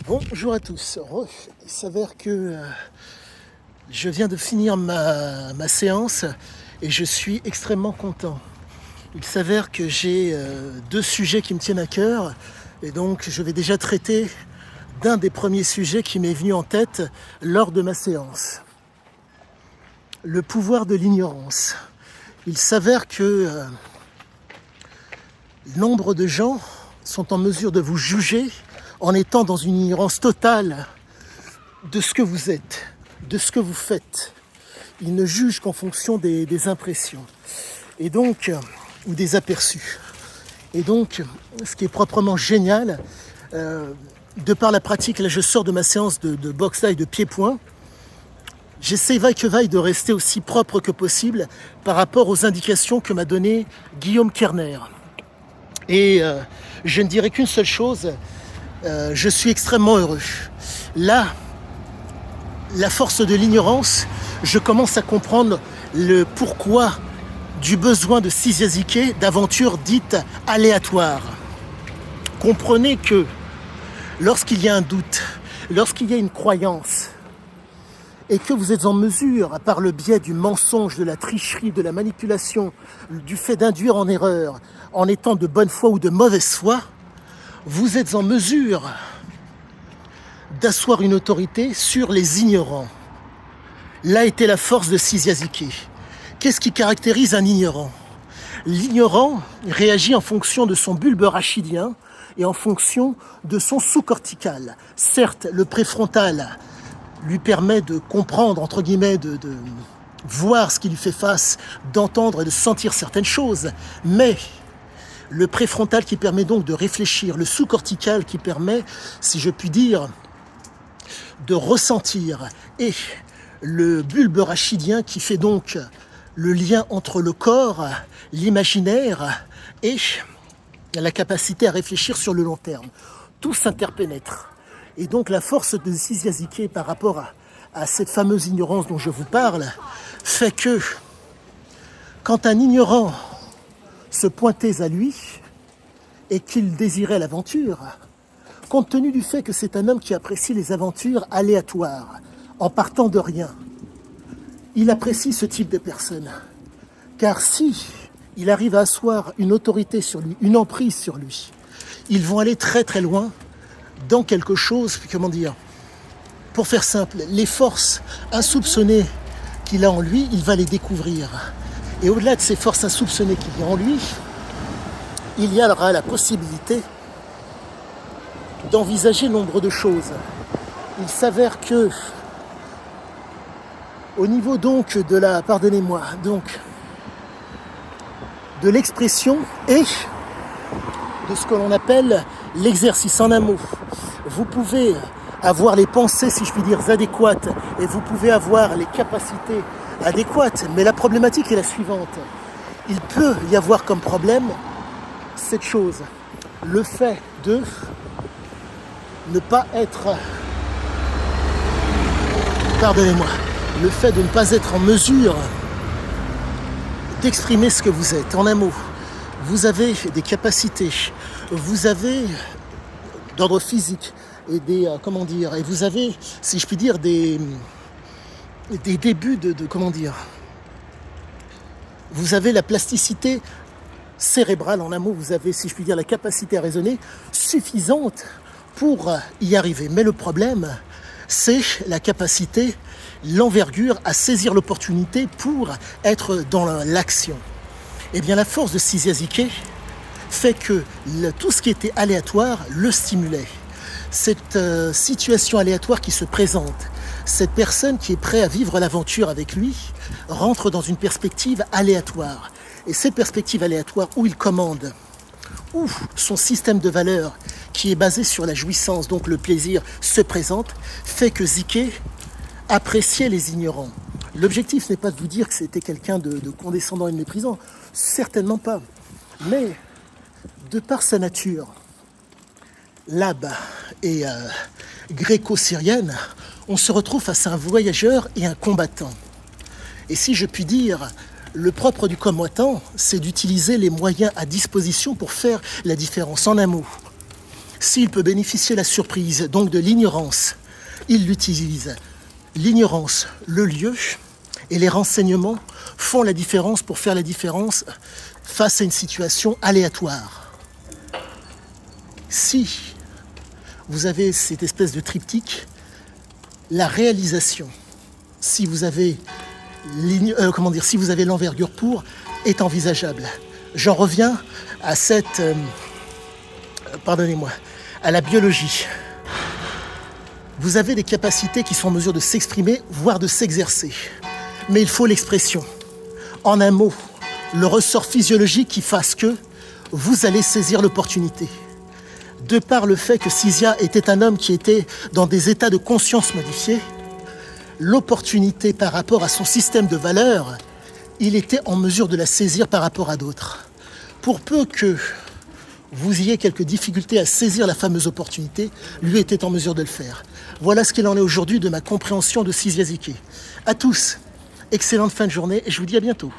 Bonjour à tous. Il s'avère que je viens de finir ma séance et je suis extrêmement content. Il s'avère que j'ai deux sujets qui me tiennent à cœur et donc je vais déjà traiter d'un des premiers sujets qui m'est venu en tête lors de ma séance. Le pouvoir de l'ignorance. Il s'avère que nombre de gens sont en mesure de vous juger en étant dans une ignorance totale de ce que vous êtes, de ce que vous faites. Ils ne jugent qu'en fonction des impressions et donc, ou des aperçus. Et donc, ce qui est proprement génial, de par la pratique, là je sors de ma séance de boxe taille de pied-point, j'essaie vaille que vaille de rester aussi propre que possible par rapport aux indications que m'a donné Guillaume Kerner. Et je ne dirais qu'une seule chose, je suis extrêmement heureux. Là, la force de l'ignorance, je commence à comprendre le pourquoi du besoin de s'isiaziquer d'aventures dites aléatoires. Comprenez que lorsqu'il y a un doute, lorsqu'il y a une croyance, et que vous êtes en mesure, par le biais du mensonge, de la tricherie, de la manipulation, du fait d'induire en erreur, en étant de bonne foi ou de mauvaise foi, vous êtes en mesure d'asseoir une autorité sur les ignorants. Là était la force de s'isiaziquer. Qu'est-ce qui caractérise un ignorant ? L'ignorant réagit en fonction de son bulbe rachidien et en fonction de son sous-cortical. Certes, le préfrontal lui permet de comprendre, entre guillemets, de voir ce qui lui fait face, d'entendre et de sentir certaines choses, mais le préfrontal qui permet donc de réfléchir, le sous-cortical qui permet, si je puis dire, de ressentir, et le bulbe rachidien qui fait donc le lien entre le corps, l'imaginaire et la capacité à réfléchir sur le long terme. Tout s'interpénètre. Et donc la force de s'isiaziquer par rapport à cette fameuse ignorance dont je vous parle fait que quand un ignorant se pointait à lui et qu'il désirait l'aventure, compte tenu du fait que c'est un homme qui apprécie les aventures aléatoires, en partant de rien, il apprécie ce type de personne. Car si il arrive à asseoir une autorité sur lui, une emprise sur lui, ils vont aller très très loin dans quelque chose, comment dire, pour faire simple, les forces insoupçonnées qu'il a en lui, il va les découvrir. Et au-delà de ces forces insoupçonnées qu'il a en lui, il y aura la possibilité d'envisager nombre de choses. Il s'avère que, au niveau donc de la, pardonnez-moi, donc de l'expression et de ce que l'on appelle l'exercice. En un mot, vous pouvez avoir les pensées, si je puis dire, adéquates et vous pouvez avoir les capacités adéquates, mais la problématique est la suivante. Il peut y avoir comme problème cette chose, le fait de ne pas être, pardonnez-moi, le fait de ne pas être en mesure d'exprimer ce que vous êtes. En un mot, vous avez des capacités, vous avez d'ordre physique et des, comment dire, et vous avez, si je puis dire, des débuts de comment dire, vous avez la plasticité cérébrale, en un mot, vous avez, si je puis dire, la capacité à raisonner suffisante pour y arriver. Mais le problème, c'est la capacité, l'envergure à saisir l'opportunité pour être dans l'action. Eh bien, la force de s'isiaziquer fait que tout ce qui était aléatoire le stimulait. Cette situation aléatoire qui se présente, cette personne qui est prête à vivre l'aventure avec lui, rentre dans une perspective aléatoire. Et cette perspective aléatoire où il commande, où son système de valeurs qui est basé sur la jouissance, donc le plaisir, se présente, fait que Ziquet appréciait les ignorants. L'objectif n'est pas de vous dire que c'était quelqu'un de condescendant et de méprisant, certainement pas. Mais, de par sa nature, l'Ab et gréco-syrienne, on se retrouve face à un voyageur et un combattant. Et si je puis dire, le propre du combattant, c'est d'utiliser les moyens à disposition pour faire la différence. En un mot, S'il peut bénéficier de la surprise, donc de l'ignorance, il l'utilise. L'ignorance, le lieu et les renseignements font la différence pour faire la différence face à une situation aléatoire. Si vous avez cette espèce de triptyque, la réalisation, si vous avez l'envergure pour, est envisageable. J'en reviens à à la biologie. Vous avez des capacités qui sont en mesure de s'exprimer, voire de s'exercer. Mais il faut l'expression. En un mot, le ressort physiologique qui fasse que vous allez saisir l'opportunité. De par le fait que Cyzia était un homme qui était dans des états de conscience modifiés, l'opportunité par rapport à son système de valeurs, il était en mesure de la saisir par rapport à d'autres. Pour peu que vous ayez quelques difficultés à saisir la fameuse opportunité, lui était en mesure de le faire. Voilà ce qu'il en est aujourd'hui de ma compréhension de Cyzia Ziké. À tous, excellente fin de journée et je vous dis à bientôt.